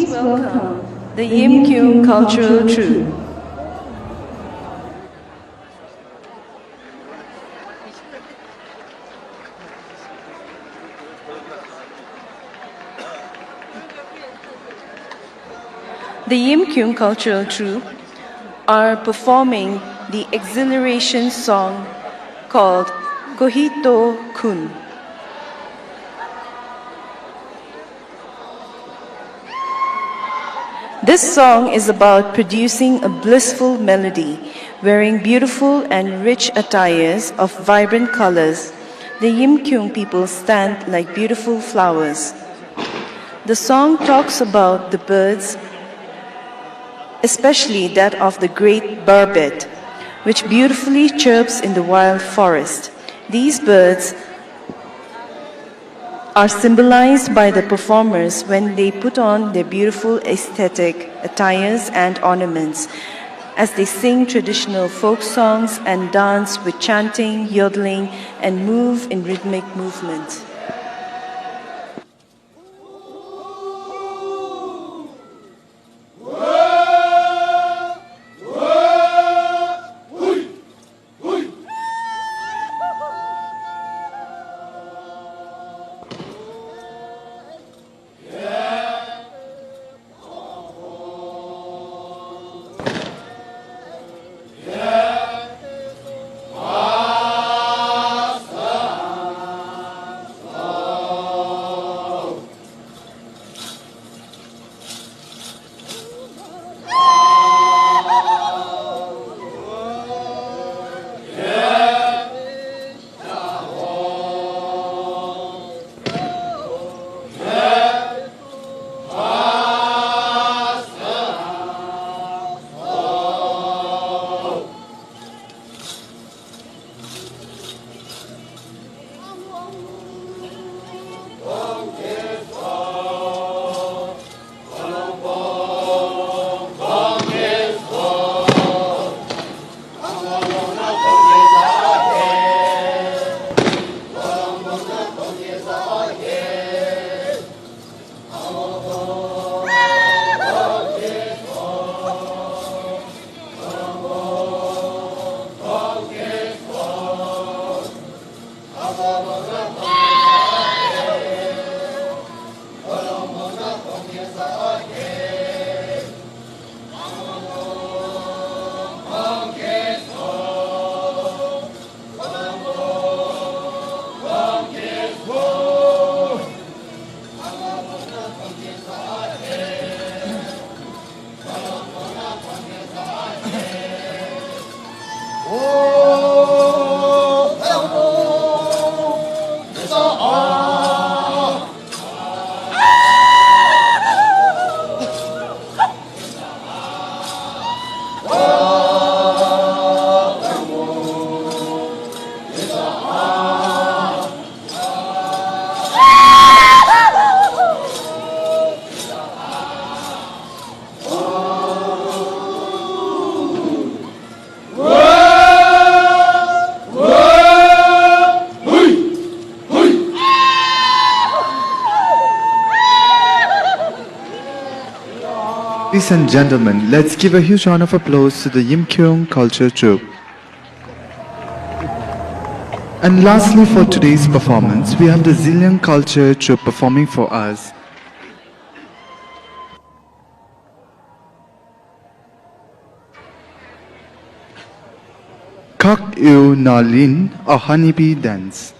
Please welcome the Yimkhiung Cultural Troupe. The Yimkhiung Cultural Troupe are performing the exhilaration song called KHUHTO. This song is about producing a blissful melody, wearing beautiful and rich attires of vibrant colors. The Yimkhiung people stand like beautiful flowers. The song talks about the birds, especially that of the great barbet, which beautifully chirps in the wild forest. These birds are symbolized by the performers when they put on their beautiful aesthetic attires and ornaments, as they sing traditional folk songs and dance with chanting, yodeling, and move in rhythmic movement. Ladies and gentlemen, let's give a huge round of applause to the Yimkhiung Culture Troupe. And lastly, for today's performance, we have the Zillion Culture Troupe performing for us. KHUHTO, a honeybee dance.